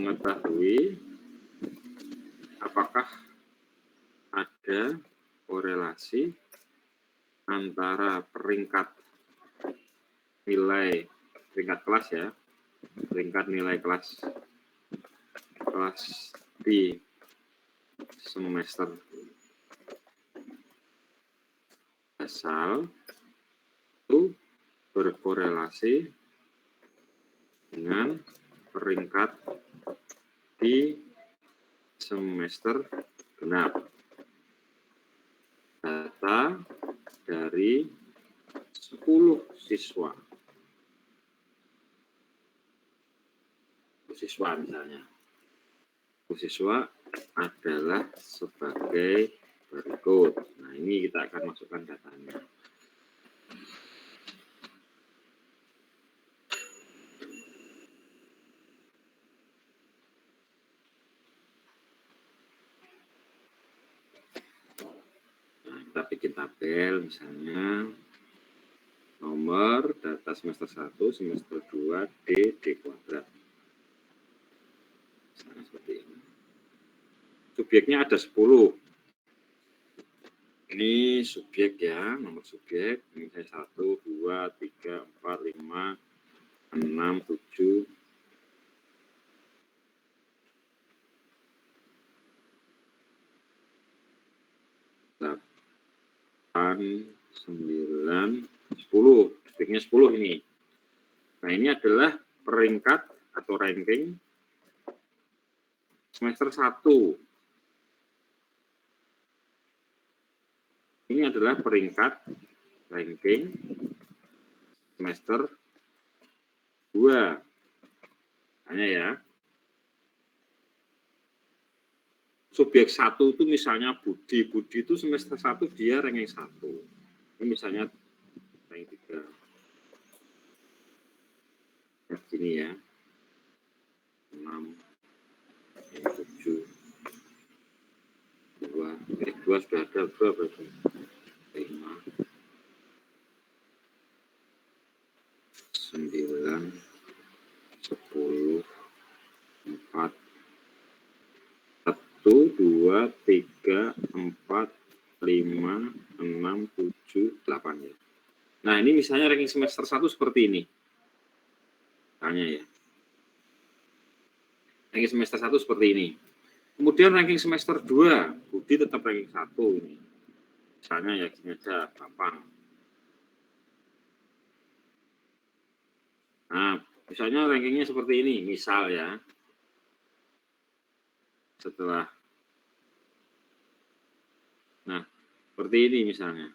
mengetahui apakah ada korelasi antara peringkat kelas ya, peringkat nilai kelas di semester asal itu berkorelasi dengan peringkat di semester genap. Data dari 10 siswa. Siswa misalnya. Siswa adalah sebagai berikut. Nah, ini kita akan masukkan datanya. Nah, kita bikin tabel misalnya nomor data semester 1, semester 2, D kuadrat. Misalnya seperti ini. Subjeknya ada 10. Ini subjek ya, nomor subjek. Ini saya 1, 2, 3, 4, 5, 6, 7. Delapan, 9, 10. Subjeknya 10 ini. Nah, ini adalah peringkat atau ranking semester 1. Ini adalah peringkat ranking semester 2. Hanya ya. Subjek 1 itu misalnya Budi. Budi itu semester 1 dia ranking 1. Ini misalnya ranking 3. Nah, gini ya. 6, 7, 2 sudah ada berapa itu? 5, 9, 10, 4, 1, 2, 3, 4, 5, 6, 7, 8 ya. Nah, ini misalnya ranking semester 1 seperti ini. Tanya ya. Ranking semester 1 seperti ini. Kemudian ranking semester 2, Budi tetap ranking 1 ini. Misalnya ya gini aja, gampang. Nah, misalnya rankingnya seperti ini, misal ya. Setelah. Nah, seperti ini misalnya.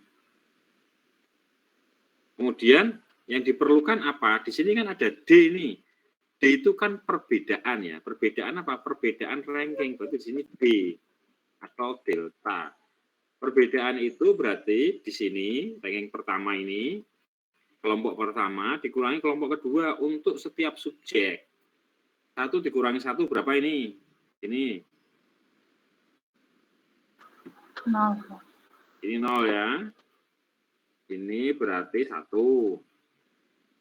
Kemudian yang diperlukan apa? Di sini kan ada D ini. D itu kan perbedaan ya. Perbedaan apa? Perbedaan ranking. Berarti di sini D atau delta. Perbedaan itu berarti di sini ranking pertama ini, kelompok pertama dikurangi kelompok kedua untuk setiap subjek. 1 dikurangi 1 berapa ini? Ini. 0. Ini 0 ya. Ini berarti 1.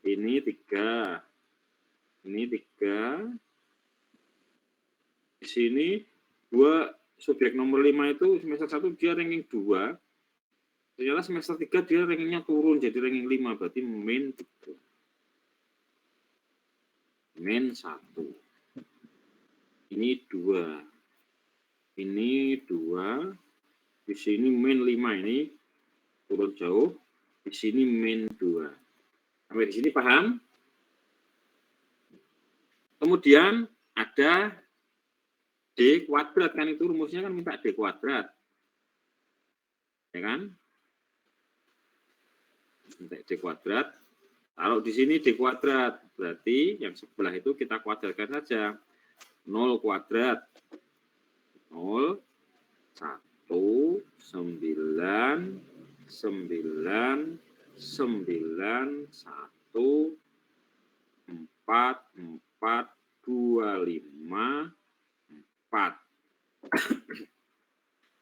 Ini 3. Ini 3. Di sini 2. Subjek nomor 5 itu semester 1 dia ranking 2. Ternyata semester 3 dia rankingnya turun jadi ranking 5. Berarti min 3. Min 1. Ini 2. Ini 2. Di sini min 5 ini turun jauh. Di sini min 2. Sampai di sini paham? Kemudian ada D kuadrat, kan itu rumusnya kan minta D kuadrat. Ya kan? Minta D kuadrat. Taruh di sini D kuadrat. Berarti yang sebelah itu kita kuadratkan saja. 0 kuadrat. 0, 1, 9, 9, 9, 1, 4, 4, 25, 4.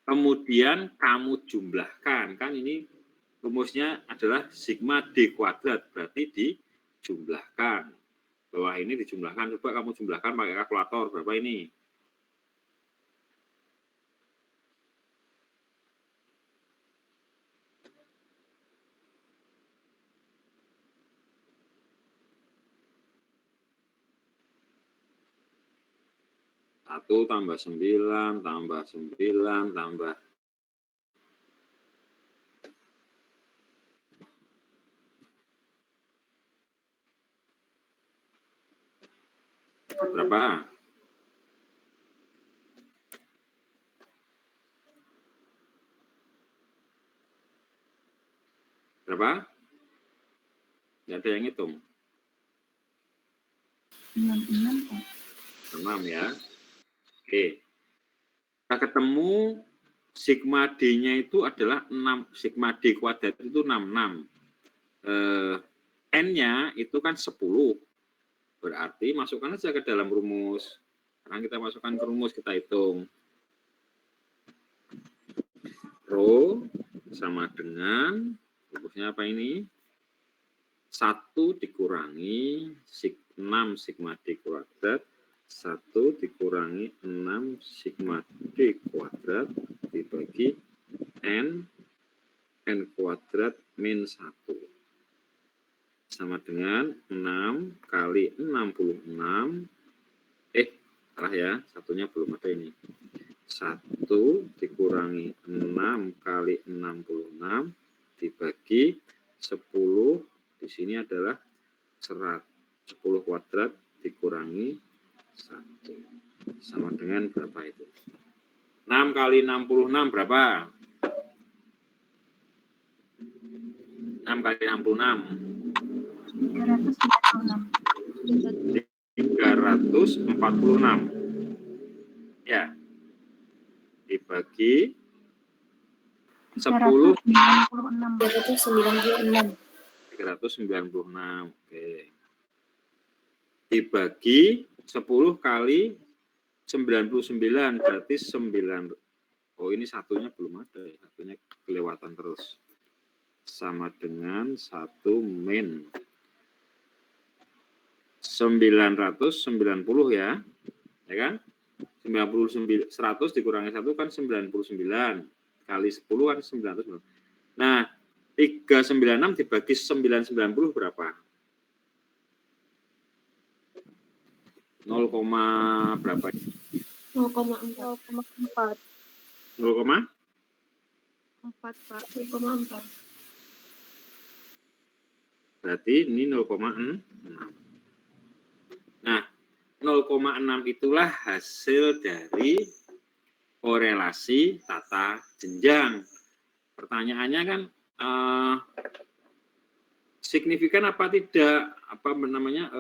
Kemudian kamu jumlahkan. Kan ini rumusnya adalah sigma D kuadrat. Berarti dijumlahkan. Bawah ini dijumlahkan. Coba kamu jumlahkan pakai kalkulator. Berapa ini? Satu tambah 9, tambah 9, tambah berapa? Berapa? Nggak ada yang hitung. 6 ya. Oke. Kita ketemu sigma D-nya itu adalah 6. Sigma D kuadrat itu 66. N-nya itu kan 10. Berarti masukkan aja ke dalam rumus. Sekarang kita masukkan ke rumus, kita hitung. Rho sama dengan, rumusnya apa ini? 1 dikurangi 6 sigma D kuadrat, 1 dikurangi 6 sigma D kuadrat dibagi N kuadrat min 1. Sama dengan 6 kali 66, salah ya, satunya belum ada ini. 1 dikurangi 6 kali 66 dibagi 10, di sini adalah 10 kuadrat dikurangi 1. Sama dengan berapa itu? 6 kali 66 berapa? 6 kali 66. 346. Ya. Dibagi 10. 396. Oke. Dibagi 10 kali 99 berarti 9. Oh, ini satunya belum ada ya. Satunya kelewatan terus. Sama dengan 1 min 990 ya. Ya kan? 99 100 dikurangi 1 kan 99 kali 10 kan 900. Nah, 396 dibagi 990 berapa? 0, berapa? 0,4. 0,4 Pak. 0,4. Berarti ini 0,6. Nah, 0,6 itulah hasil dari korelasi tata jenjang. Pertanyaannya kan signifikan apa tidak? Apa namanya?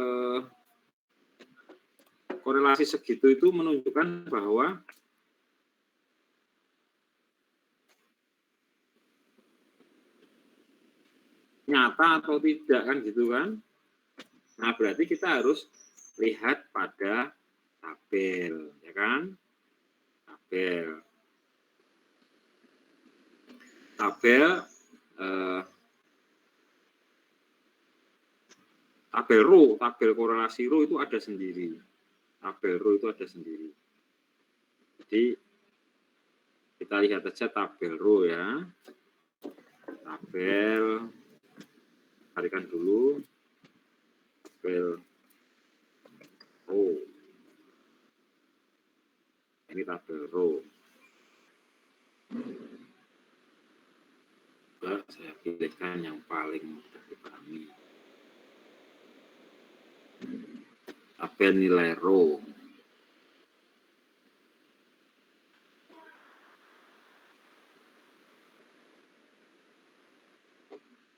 Korelasi segitu itu menunjukkan bahwa nyata atau tidak kan gitu kan? Nah, berarti kita harus lihat pada tabel, ya kan? Tabel rho, tabel korelasi rho itu ada sendiri. Tabel rho itu ada sendiri. Jadi kita lihat aja tabel rho ya. Tabel, carikan dulu tabel rho. Ini tabel rho. Saya pilihkan yang paling mudah dipahami. Tabel nilai rho.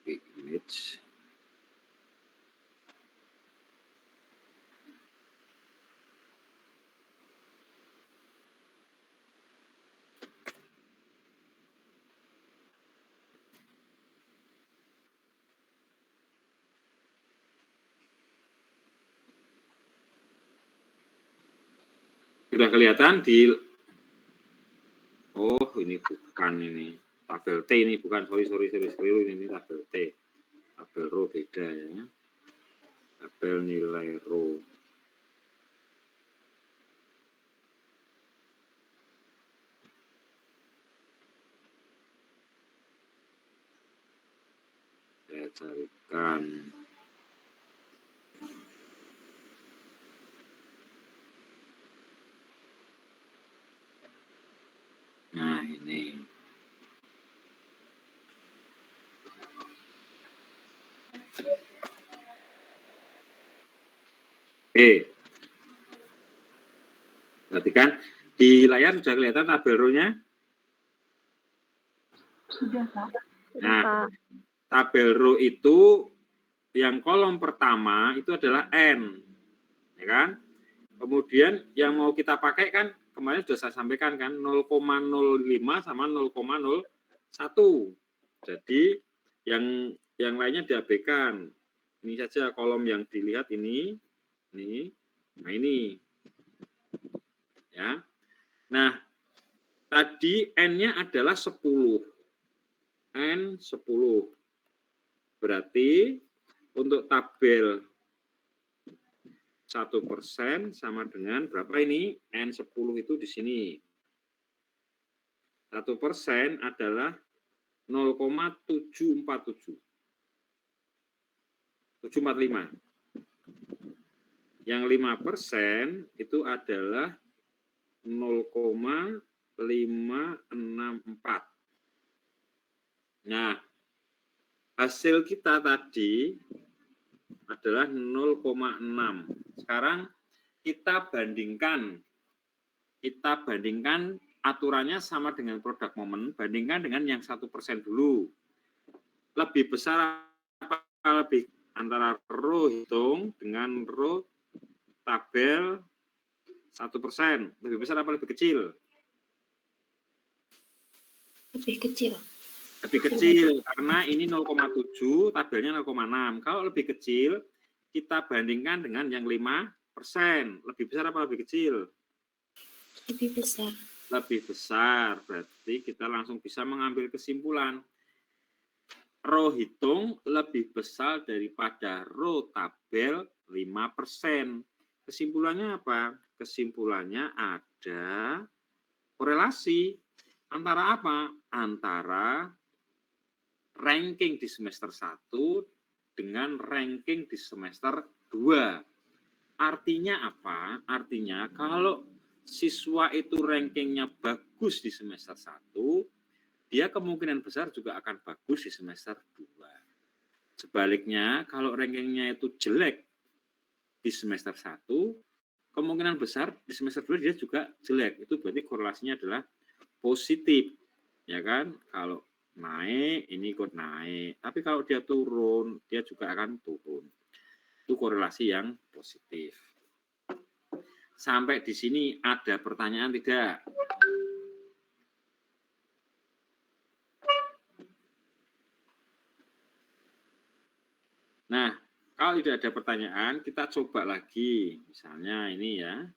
Big image. Sudah kelihatan di, oh ini bukan ini tabel T ini bukan, sorry ini tabel T, tabel rho beda ya. Tabel nilai rho. Saya carikan. Nah, ini. Oke. Perhatikan, di layar sudah kelihatan tabel row-nya? Sudah, Pak. Nah, Pak. tabel row itu yang kolom pertama itu adalah N. Ya kan? Kemudian yang mau kita pakai kan kemarin sudah saya sampaikan kan 0,05 sama 0,01. Jadi yang lainnya diabaikan. Ini saja kolom yang dilihat ini. Nah ini. Ya. Nah, tadi N-nya adalah 10. N 10. Berarti untuk tabel 1% sama dengan berapa ini? N10 itu di sini. 1% adalah 0,747. 745. Yang 5% itu adalah 0,564. Nah, hasil kita tadi adalah 0,6. Sekarang kita bandingkan aturannya sama dengan produk momen, bandingkan dengan yang 1% dulu. Lebih besar apa lebih antara row hitung dengan row tabel 1%? Lebih besar apa lebih kecil? Lebih kecil. Lebih kecil, karena ini 0,7, tabelnya 0,6. Kalau lebih kecil, kita bandingkan dengan yang 5%. Lebih besar apa lebih kecil? Lebih besar. Lebih besar, berarti kita langsung bisa mengambil kesimpulan. Row hitung lebih besar daripada row tabel 5%. Kesimpulannya apa? Kesimpulannya ada korelasi antara apa? Antara ranking di semester 1 dengan ranking di semester 2. Artinya apa? Artinya kalau siswa itu rankingnya bagus di semester 1, dia kemungkinan besar juga akan bagus di semester 2. Sebaliknya, kalau rankingnya itu jelek di semester 1, kemungkinan besar di semester 2 dia juga jelek. Itu berarti korelasinya adalah positif. Ya kan? Kalau naik, ini ikut naik. Tapi kalau dia turun, dia juga akan turun. Itu korelasi yang positif. Sampai di sini ada pertanyaan tidak? Nah, kalau tidak ada pertanyaan, kita coba lagi. Misalnya ini ya.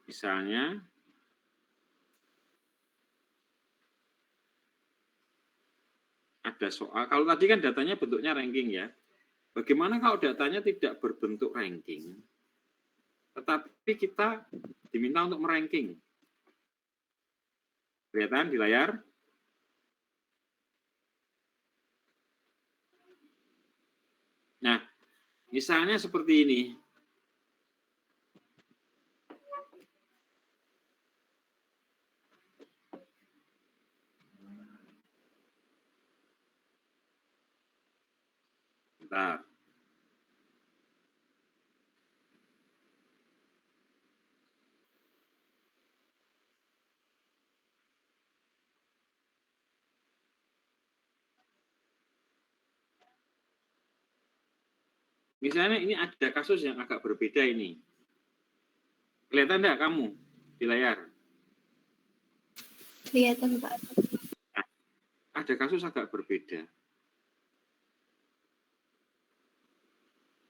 Misalnya, ada soal, kalau tadi kan datanya bentuknya ranking ya. Bagaimana kalau datanya tidak berbentuk ranking, tetapi kita diminta untuk meranking? Kelihatan di layar? Nah, misalnya seperti ini. Bentar. Misalnya ini ada kasus yang agak berbeda ini. Kelihatan enggak kamu di layar? Kelihatan, Pak. Nah, ada kasus agak berbeda.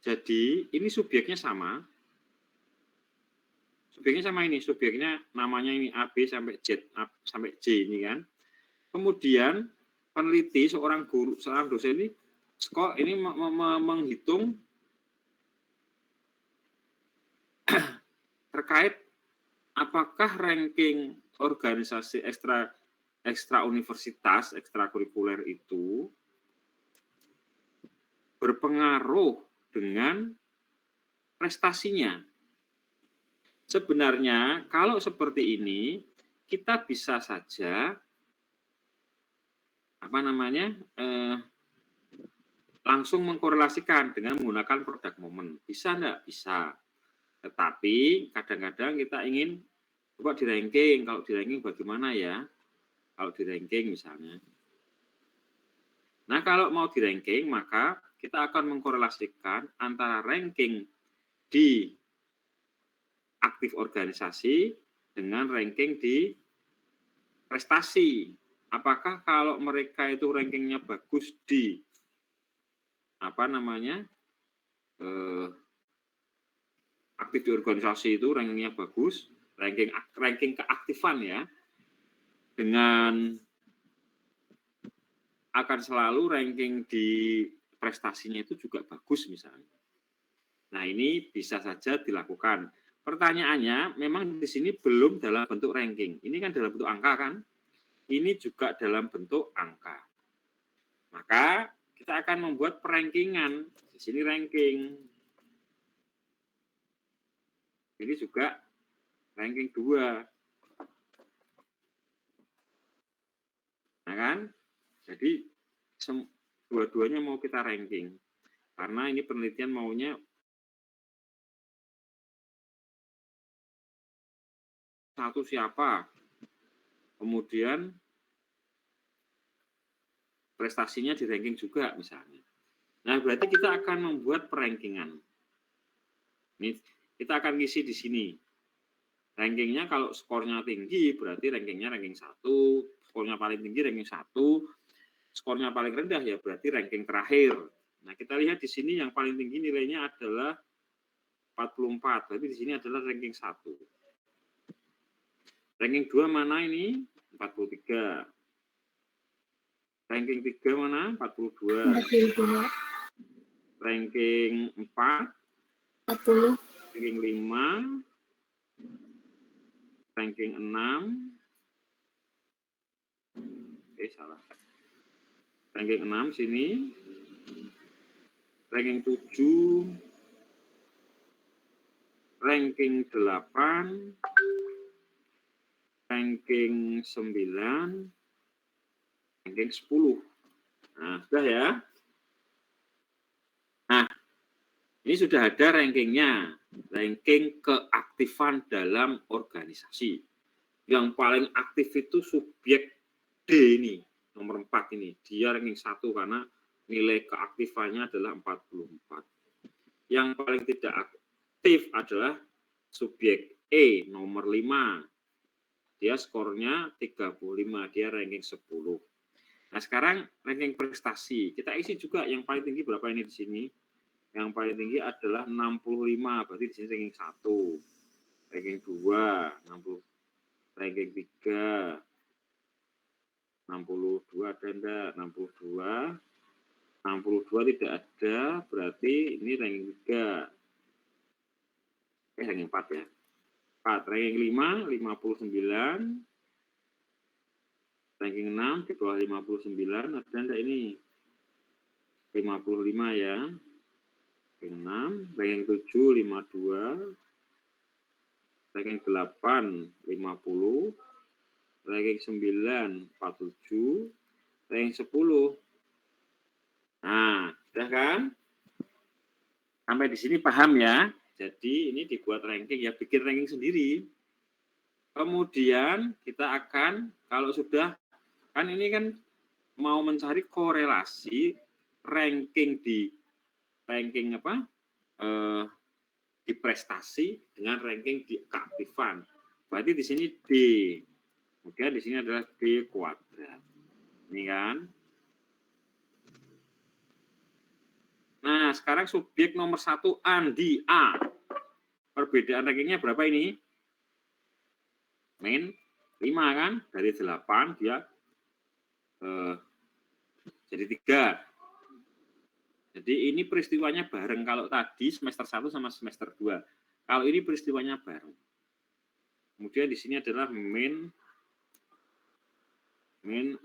Jadi ini subjeknya sama. Subjeknya sama ini. Subjeknya namanya ini A, B sampai Z, sampai J ini kan. Kemudian peneliti, seorang guru, seorang dosen ini ini menghitung terkait apakah ranking organisasi ekstra universitas, ekstrakurikuler itu berpengaruh dengan prestasinya. Sebenarnya kalau seperti ini kita bisa saja langsung mengkorelasikan dengan menggunakan produk momen. Bisa enggak? Bisa. Tetapi kadang-kadang kita ingin coba di ranking. Kalau di ranking bagaimana ya? Kalau di ranking misalnya. Nah, kalau mau di ranking maka kita akan mengkorelasikan antara ranking di aktif organisasi dengan ranking di prestasi. Apakah kalau mereka itu rankingnya bagus di aktif di organisasi itu rankingnya bagus, ranking keaktifan ya, dengan akan selalu ranking di prestasinya itu juga bagus misalnya. Nah, ini bisa saja dilakukan. Pertanyaannya, memang di sini belum dalam bentuk ranking. Ini kan dalam bentuk angka kan? Ini juga dalam bentuk angka. Maka kita akan membuat perankingan. Di sini ranking. Ini juga ranking 2. Nah kan? Jadi dua-duanya mau kita ranking. Karena ini penelitian maunya satu siapa, kemudian prestasinya di ranking juga misalnya. Nah, berarti kita akan membuat perankingan. Ini kita akan ngisi di sini. Rankingnya kalau skornya tinggi berarti rankingnya ranking 1, skornya paling tinggi ranking 1, skornya paling rendah ya berarti ranking terakhir. Nah, kita lihat di sini yang paling tinggi nilainya adalah 44, berarti di sini adalah ranking 1. Ranking 2 mana ini? 43. Ranking 3 mana? 42. 42. Ranking 4? 40. Ranking 5? Ranking 6? Salah. Ranking 6 sini. Ranking 7. Ranking 8. Ranking 9, ranking 10. Nah, sudah ya. Nah, ini sudah ada rankingnya. Ranking keaktifan dalam organisasi. Yang paling aktif itu subjek D ini, nomor 4 ini. Dia ranking 1 karena nilai keaktifannya adalah 44. Yang paling tidak aktif adalah subjek E, nomor 5. Dia skornya 35, dia ranking 10. Nah, sekarang ranking prestasi. Kita isi juga yang paling tinggi berapa ini di sini. Yang paling tinggi adalah 65, berarti di sini ranking 1. Ranking 2, 60. Ranking 3, 62 ada enggak? 62. 62 tidak ada, berarti ini ranking 3. Ranking 4 ya. 4, ranking 5, 59. Ranking 6 di bawah 59 ada enggak ini? 55 ya. Ranking 6, ranking 7 52. Ranking 8 50. Ranking 9 47. Ranking 10. Nah, sudah kan? Sampai di sini paham ya? Jadi ini dibuat ranking ya, bikin ranking sendiri. Kemudian kita akan kalau sudah kan ini kan mau mencari korelasi ranking di prestasi dengan ranking di keaktifan. Berarti di sini D. Kemudian di sini adalah D kuadrat. Ini kan. Nah, sekarang subjek nomor 1 Andi A. Perbedaan rankingnya berapa ini? Min 5 kan? Dari 8 dia Jadi 3. Jadi ini peristiwanya bareng. Kalau tadi semester 1 sama semester 2. Kalau ini peristiwanya bareng. Kemudian di sini adalah min 6.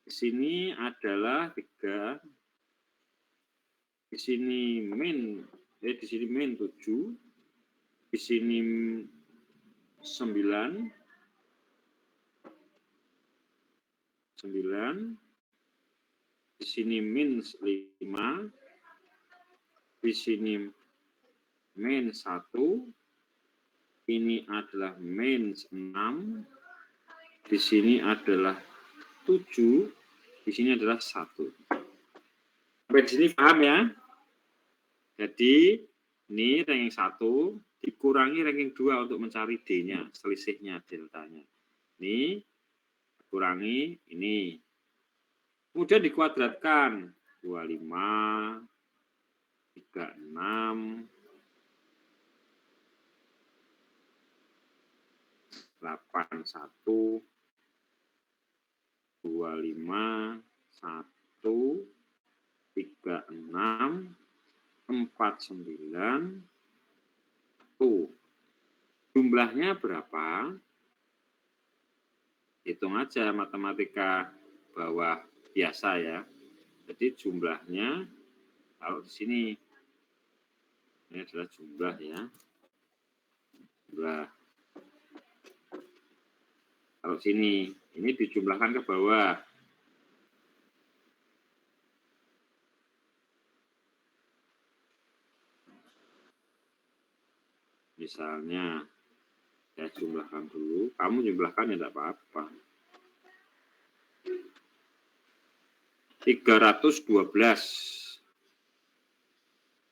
Di sini adalah 3. Di sini di sini min 7. Di sini 9. Di sini min 5. Di sini min 1. Ini adalah min 6. Di sini adalah 7. Di sini adalah 1. Sampai di sini paham ya? Jadi ini ranking 1 dikurangi ranking 2 untuk mencari D-nya, selisihnya, deltanya. Ini kurangi ini. Kemudian dikuadratkan 25, 36, 81, 25, 1, 36, 49. Tuh. Jumlahnya berapa? Hitung aja matematika bawah biasa ya. Jadi jumlahnya kalau di sini ini adalah jumlah ya. Jumlah. Kalau sini ini dijumlahkan ke bawah. Misalnya saya jumlahkan dulu, kamu jumlahkan ya tidak apa-apa. 312.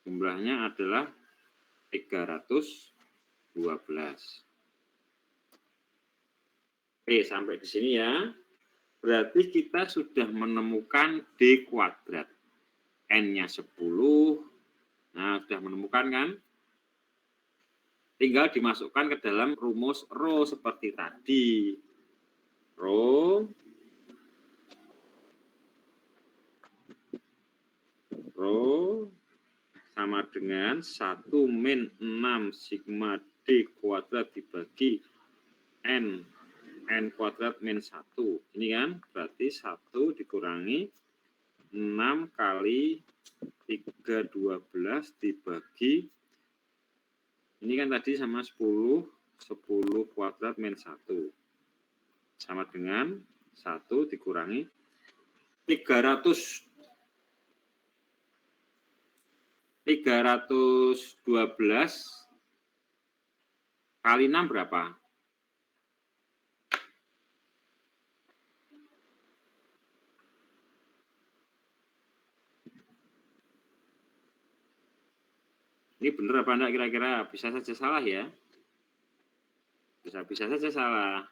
Jumlahnya adalah 312. Oke, sampai di sini ya. Berarti kita sudah menemukan D kuadrat. N-nya 10. Nah, sudah menemukan kan? Tinggal dimasukkan ke dalam rumus rho seperti tadi. Rho sama dengan 1 min 6 sigma D kuadrat dibagi N kuadrat min 1. Ini kan berarti 1 dikurangi 6 kali 312 dibagi, ini kan tadi sama 10 kuadrat min 1. Sama dengan 1 dikurangi 312 kali 6 berapa? Ini benar apa enggak kira-kira? Bisa saja salah ya. Bisa saja salah.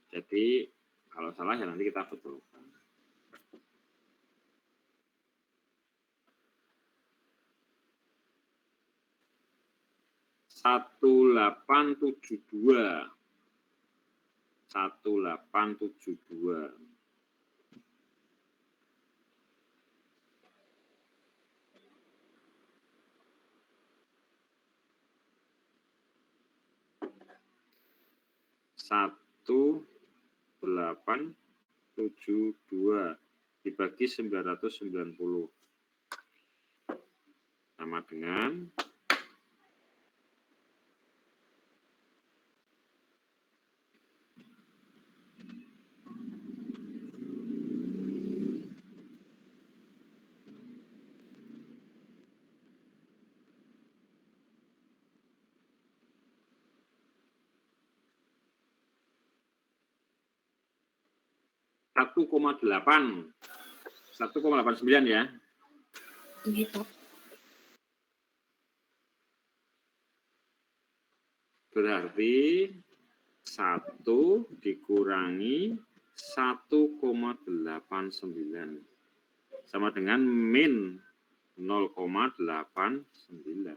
Jadi kalau salah ya nanti kita betulkan. Satu 1872. Satu 872 dibagi 990 sama dengan 1,89 ya. Gitu. Berarti 1 dikurangi 1,89 sama dengan min 0,89.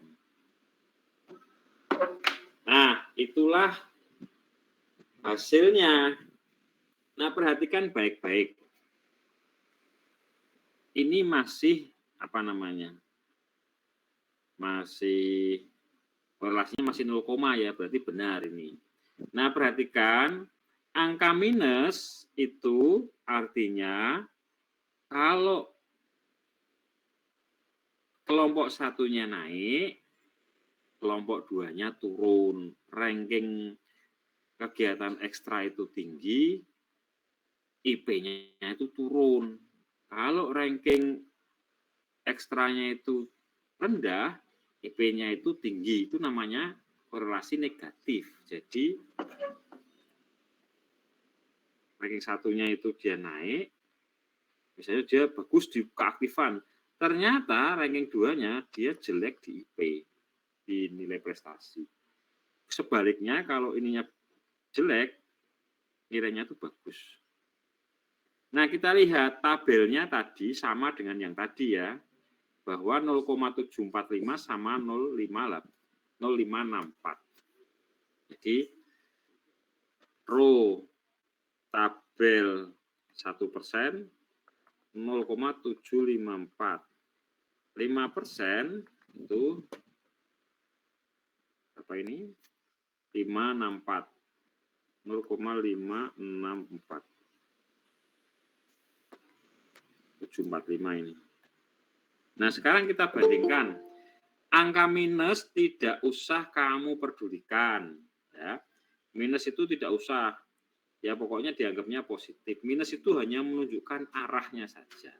Nah, itulah hasilnya. Nah, perhatikan baik-baik. ini masih apa namanya? Masih korelasinya masih 0, ya, berarti benar ini. Nah, perhatikan angka minus itu artinya kalau kelompok satunya naik, kelompok duanya turun, ranking kegiatan ekstra itu tinggi, IP-nya itu turun. Kalau ranking ekstranya itu rendah, IP-nya itu tinggi, itu namanya korelasi negatif. Jadi ranking satunya itu dia naik, misalnya dia bagus di keaktifan, ternyata ranking 2-nya dia jelek di IP, di nilai prestasi. Sebaliknya kalau ininya jelek, nilainya itu bagus. Nah, kita lihat tabelnya tadi sama dengan yang tadi ya, bahwa 0,745 sama 0,564. Jadi, row tabel 1%, 0,754. 5% itu apa ini? 564. 0,564. 745 ini. Nah, sekarang kita bandingkan. Angka minus tidak usah kamu pedulikan. Ya. Minus itu tidak usah. Ya, pokoknya dianggapnya positif. Minus itu hanya menunjukkan arahnya saja.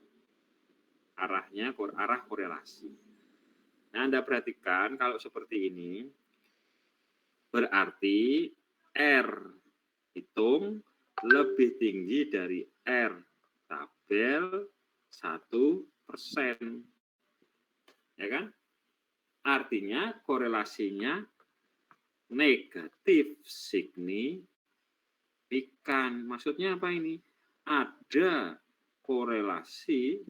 Arah korelasi. Nah, Anda perhatikan kalau seperti ini, berarti R hitung lebih tinggi dari R tabel 1%. Ya kan? Artinya korelasinya negatif signifikan. Maksudnya apa ini? Ada korelasi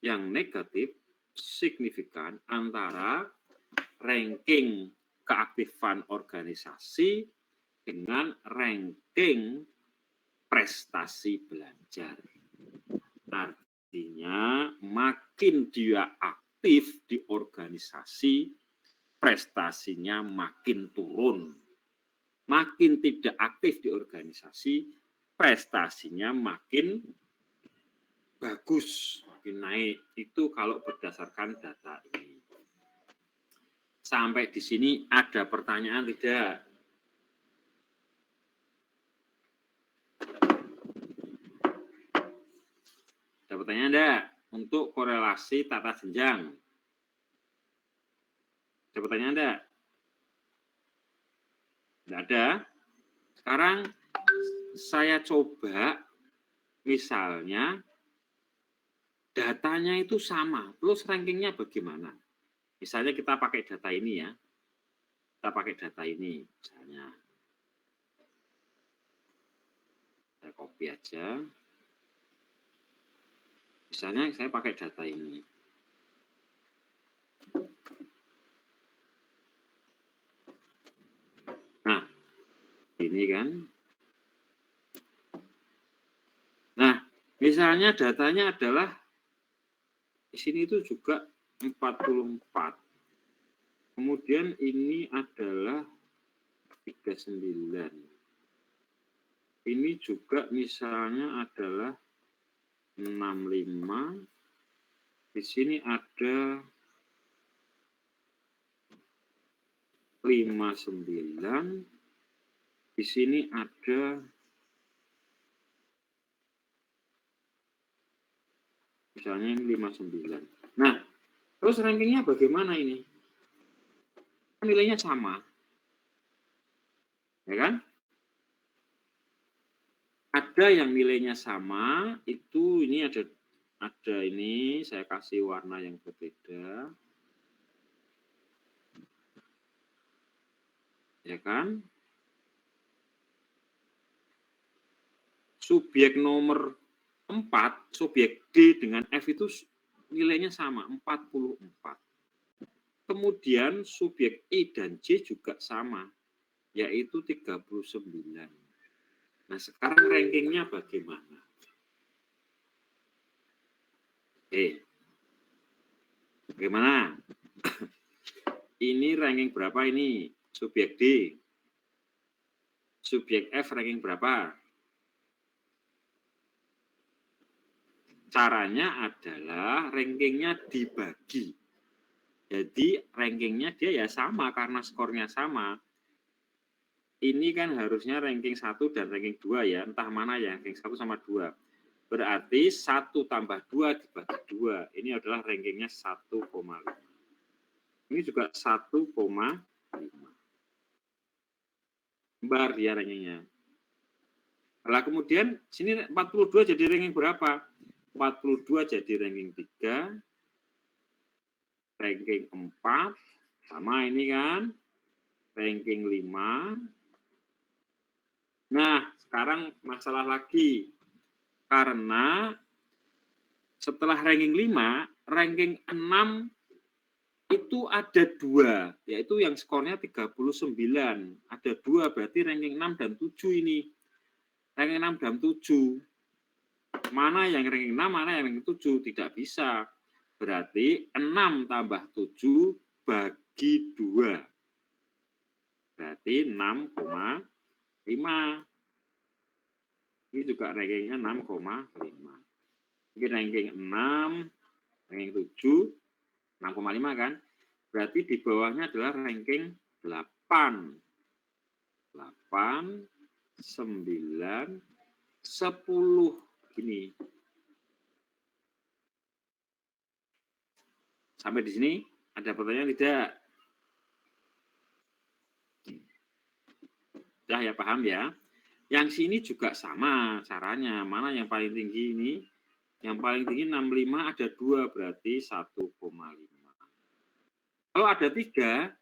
yang negatif signifikan antara ranking keaktifan organisasi dengan ranking prestasi belajar. Artinya makin dia aktif di organisasi, prestasinya makin turun. Makin tidak aktif di organisasi, prestasinya makin bagus, makin naik. Itu kalau berdasarkan data ini. Sampai di sini ada pertanyaan tidak? Ada pertanyaan enggak? Untuk korelasi tata jenjang. Ada pertanyaan enggak? Enggak ada. Sekarang saya coba misalnya datanya itu sama, terus rankingnya bagaimana? Misalnya kita pakai data ini ya. Kita pakai data ini misalnya. Saya copy aja. Misalnya saya pakai data ini. Nah, ini kan. Nah, misalnya datanya adalah di sini itu juga 44. Kemudian ini adalah 39. Ini juga misalnya adalah 65. Di sini ada 59. Di sini ada misalnya 59. Nah, terus rankingnya bagaimana ini? Nilainya sama. Ya kan? Ada yang nilainya sama, itu ini ada ini, saya kasih warna yang berbeda. Ya kan? Subjek nomor 4, subjek D dengan F itu nilainya sama, 44. Kemudian subjek E dan J juga sama, yaitu 39. Nah, sekarang rankingnya bagaimana? Bagaimana? Ini ranking berapa ini? Subjek D. Subjek F ranking berapa? Caranya adalah rankingnya dibagi. Jadi rankingnya dia ya sama karena skornya sama. Ini kan harusnya ranking 1 dan ranking 2 ya. Entah mana ya, ranking 1 sama 2. Berarti 1 tambah 2 dibagi 2. Ini adalah rankingnya 1,5. Ini juga 1,5. Bar dia rankingnya. Lalu kemudian sini 42 jadi ranking berapa? 42 jadi ranking 3. Ranking 4. Sama ini kan. Ranking 5. Nah, sekarang masalah lagi. Karena setelah ranking 5, ranking 6 itu ada 2, yaitu yang skornya 39. Ada 2, berarti ranking 6 dan 7 ini. Ranking 6 dan 7. Mana yang ranking 6, mana yang ranking 7? Tidak bisa. Berarti 6 tambah 7 bagi 2. Berarti 6,5. Ini juga rankingnya 6,5. Ini ranking 6, ranking 7, 6,5 kan? Berarti di bawahnya adalah ranking 8. 8, 9, 10. Gini. Sampai di sini ada pertanyaan tidak? Sudah ya, paham ya? Yang sini juga sama caranya. Mana yang paling tinggi ini? Yang paling tinggi 65 ada 2, berarti 1,5. Kalau ada 3,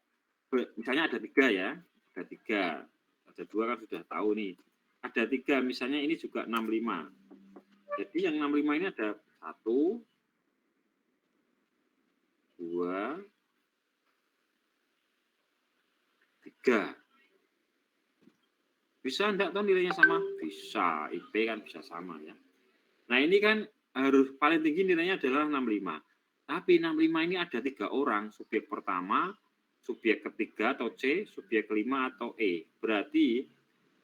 misalnya ada 3 ya. Ada 3. Ada 2 kan sudah tahu nih. Ada 3, misalnya ini juga 65. Jadi yang 65 ini ada 1, 2, 3. Bisa enggak tahu nilainya sama? Bisa, IP kan bisa sama ya. Nah ini kan harus paling tinggi nilainya adalah 65. Tapi 65 ini ada 3 orang, subjek pertama, subjek ketiga atau C, subjek kelima atau E. Berarti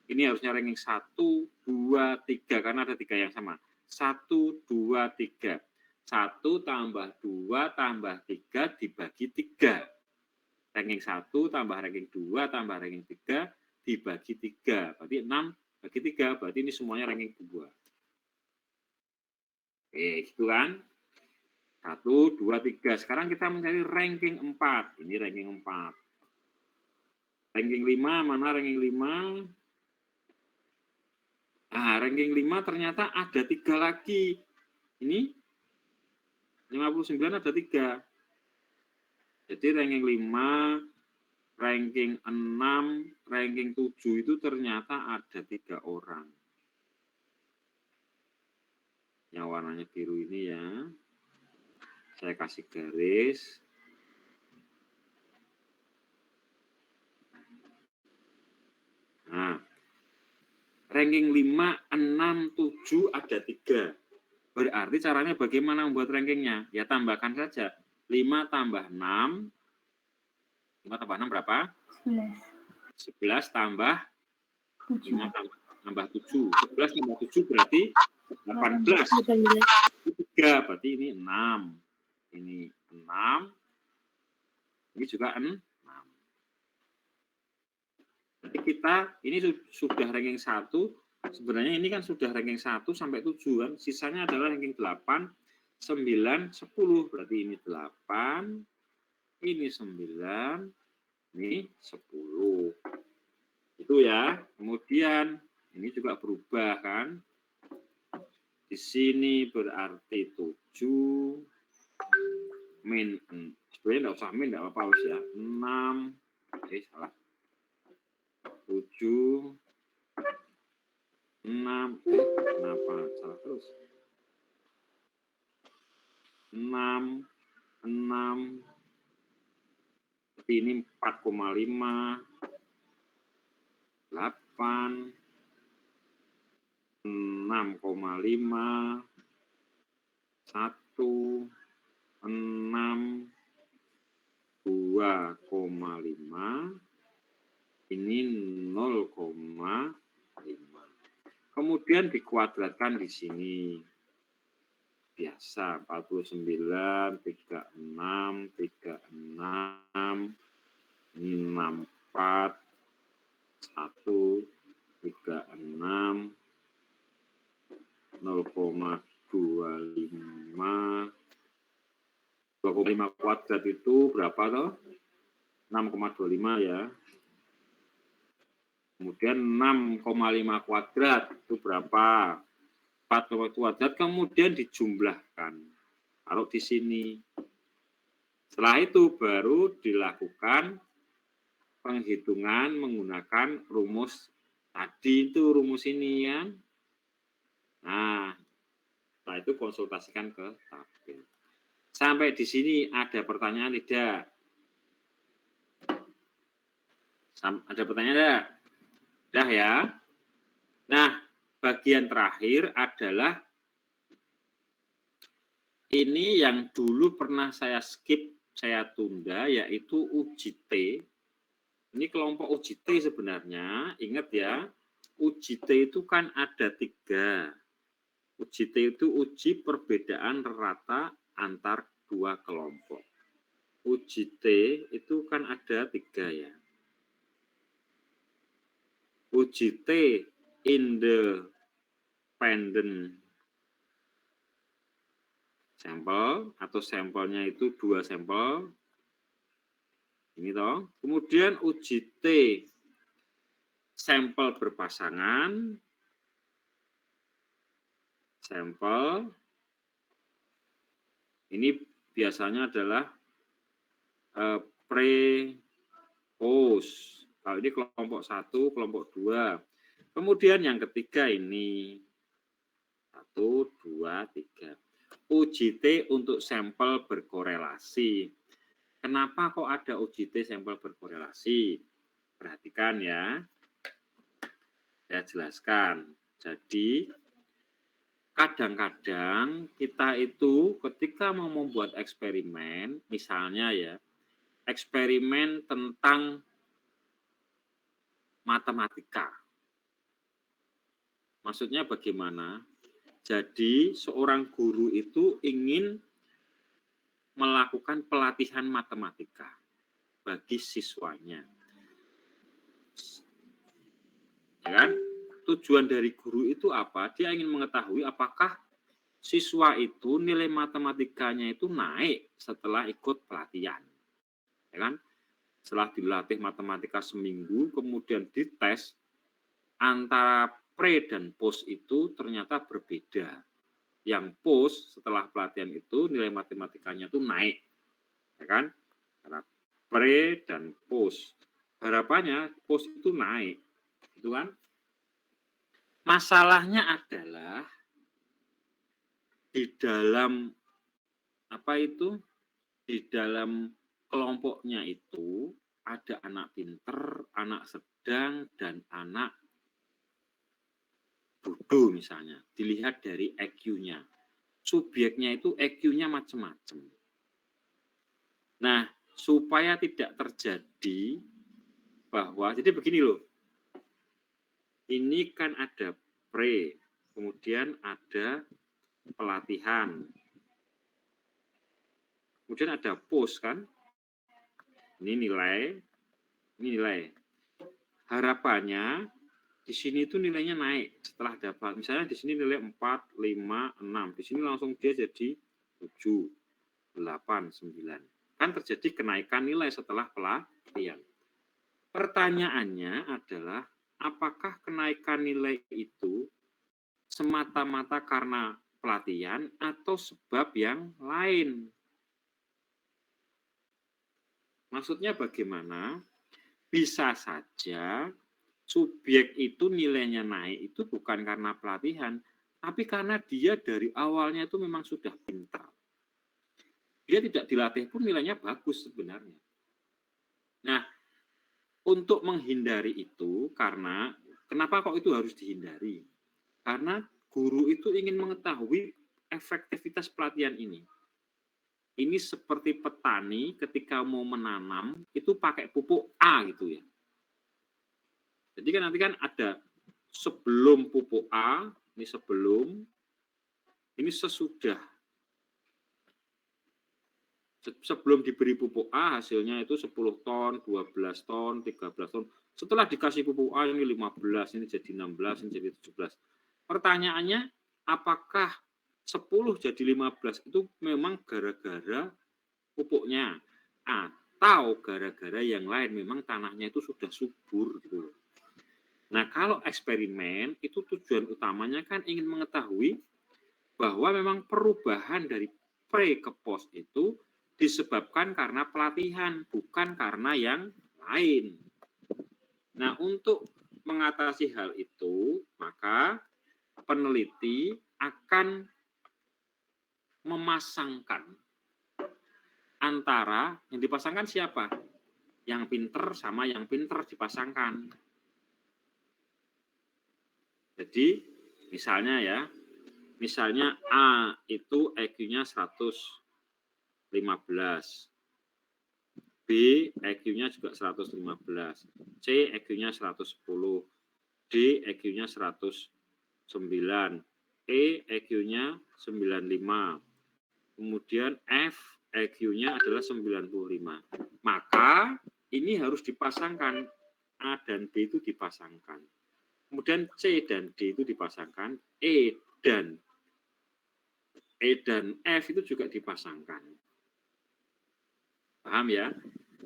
ini harusnya ranking 1, 2, 3, karena ada 3 yang sama. 1, 2, 3. 1 tambah 2 tambah 3 dibagi 3. Ranking 1 tambah ranking 2 tambah ranking 3 dibagi 3. Berarti 6 bagi 3. Berarti ini semuanya ranking 2. Oke, gitu kan. 1, 2, 3. Sekarang kita mencari ranking 4. Ini ranking 4. Ranking 5, mana ranking 5? Nah, ranking 5 ternyata ada 3 lagi. Ini 59 ada 3. Jadi ranking 5, ranking 6, ranking 7 itu ternyata ada 3 orang. Yang warnanya biru ini ya. Saya kasih garis. Nah, ranking 5, 6, 7 ada 3. Berarti caranya bagaimana membuat rankingnya? Ya tambahkan saja. 5 tambah 6. 5 tambah 6 berapa? 11 tambah 5 tambah 7. 11 tambah 7 berarti 18. 3 berarti ini 6. Ini 6. Ini juga 6. Jadi kita ini sudah ranking 1. Sebenarnya ini kan sudah ranking 1 sampai 7 kan. Sisanya adalah ranking 8, 9, 10. Berarti ini 8, ini 9, ini 10. Itu ya. Kemudian ini juga berubah kan. Di sini berarti 7 min, sebenarnya enggak usah min, enggak apa-apa ya. 6. Salah. 7, 6, kenapa salah terus? 6, 6, ini 4,5, 8, 6,5, 1, 2,5, ini 0,5. Kemudian dikuadratkan di sini. Biasa 49, 36, 36, 64, 1, 36, 0,25. 2,5 kuadrat itu berapa toh? 6,25 ya. Kemudian 6,5 kuadrat itu berapa? 4 kuadrat, kemudian dijumlahkan. Taruh di sini. Setelah itu baru dilakukan penghitungan menggunakan rumus tadi itu, rumus ini kan. Nah, setelah itu konsultasikan ke tabel. Sampai di sini ada pertanyaan tidak? Ada pertanyaan tidak? Dah ya. Nah, bagian terakhir adalah ini yang dulu pernah saya skip, saya tunda, yaitu uji T. Ini kelompok uji T sebenarnya, ingat ya, uji T itu kan ada 3. Uji T itu uji perbedaan rata antar 2 kelompok. Uji T itu kan ada 3 ya. Uji T independent sampel atau sampelnya itu 2 sampel. Ini toh. Kemudian uji T sampel berpasangan. Sampel ini biasanya adalah pre-post. Kalau ini kelompok 1, kelompok 2. Kemudian yang ketiga ini 1, 2, 3. Uji T untuk sampel berkorelasi. Kenapa kok ada uji T sampel berkorelasi? Perhatikan ya. Saya jelaskan. Jadi, kadang-kadang kita itu ketika mau membuat eksperimen, misalnya ya, eksperimen tentang matematika. Maksudnya bagaimana? Jadi seorang guru itu ingin melakukan pelatihan matematika bagi siswanya. Ya kan? Tujuan dari guru itu apa? Dia ingin mengetahui apakah siswa itu nilai matematikanya itu naik setelah ikut pelatihan. Ya kan? Setelah dilatih matematika seminggu, kemudian dites, antara pre dan post itu ternyata berbeda. Yang post setelah pelatihan itu nilai matematikanya itu naik. Ya kan? Karena pre dan post. Harapannya post itu naik. Itu kan? Masalahnya adalah di dalam di dalam kelompoknya itu ada anak pinter, anak sedang, dan anak bodoh misalnya. Dilihat dari EQ-nya. Subjeknya itu EQ-nya macam-macam. Nah, supaya tidak terjadi bahwa, jadi begini loh, ini kan ada pre, kemudian ada pelatihan, kemudian ada post kan, ini nilai. Harapannya di sini itu nilainya naik setelah dapat, misalnya di sini nilai 4, 5, 6, di sini langsung dia jadi 7, 8, 9. Kan terjadi kenaikan nilai setelah pelatihan. Pertanyaannya adalah, apakah kenaikan nilai itu semata-mata karena pelatihan atau sebab yang lain? Maksudnya bagaimana? Bisa saja subjek itu nilainya naik itu bukan karena pelatihan, tapi karena dia dari awalnya itu memang sudah pintar. Dia tidak dilatih pun nilainya bagus sebenarnya. Nah, untuk menghindari itu, karena kenapa kok itu harus dihindari? Karena guru itu ingin mengetahui efektivitas pelatihan ini. Ini seperti petani ketika mau menanam itu pakai pupuk A gitu ya. Jadi kan nanti kan ada sebelum pupuk A, ini sebelum, ini sesudah. Sebelum diberi pupuk A hasilnya itu 10 ton, 12 ton, 13 ton. Setelah dikasih pupuk A ini 15, ini jadi 16, ini jadi 17. Pertanyaannya, apakah 10 jadi 15 itu memang gara-gara pupuknya atau gara-gara yang lain memang tanahnya itu sudah subur gitu. Nah, kalau eksperimen itu tujuan utamanya kan ingin mengetahui bahwa memang perubahan dari pre ke post itu disebabkan karena pelatihan, bukan karena yang lain. Nah, untuk mengatasi hal itu, maka peneliti akan memasangkan antara yang dipasangkan siapa? Yang pinter sama yang pinter dipasangkan. Jadi, misalnya A itu EQ-nya 115, B EQ-nya juga 115, C EQ-nya 110, D EQ-nya 109, E EQ-nya 95, kemudian F EQ-nya adalah 95. Maka ini harus dipasangkan, A dan B itu dipasangkan. Kemudian C dan D itu dipasangkan, E dan F itu juga dipasangkan. Paham ya?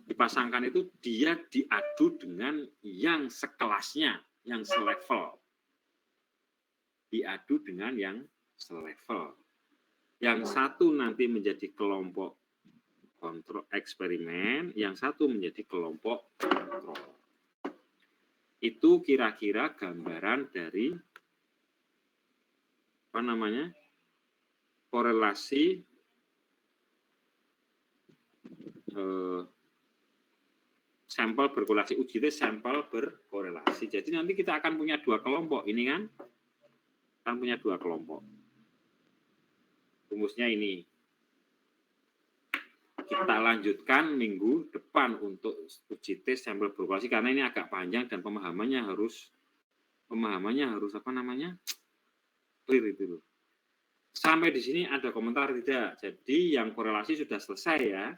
Dipasangkan itu dia diadu dengan yang sekelasnya, yang selevel. Diadu dengan yang selevel. Yang satu nanti menjadi kelompok kontrol eksperimen, yang satu menjadi kelompok kontrol. Itu kira-kira gambaran dari korelasi sampel berkorelasi, uji tes sampel berkorelasi. Jadi nanti kita akan punya dua kelompok ini kan, akan punya dua kelompok. Rumusnya ini. Kita lanjutkan minggu depan untuk uji tes sampel berkorelasi karena ini agak panjang dan pemahamannya harus clear itu loh. Sampai di sini ada komentar tidak? Jadi yang korelasi sudah selesai ya.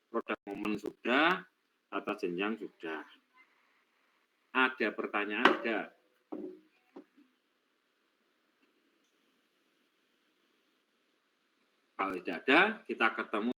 Produk momen sudah, tata jenjang sudah. Ada pertanyaan tidak? Kalau tidak ada, kita ketemu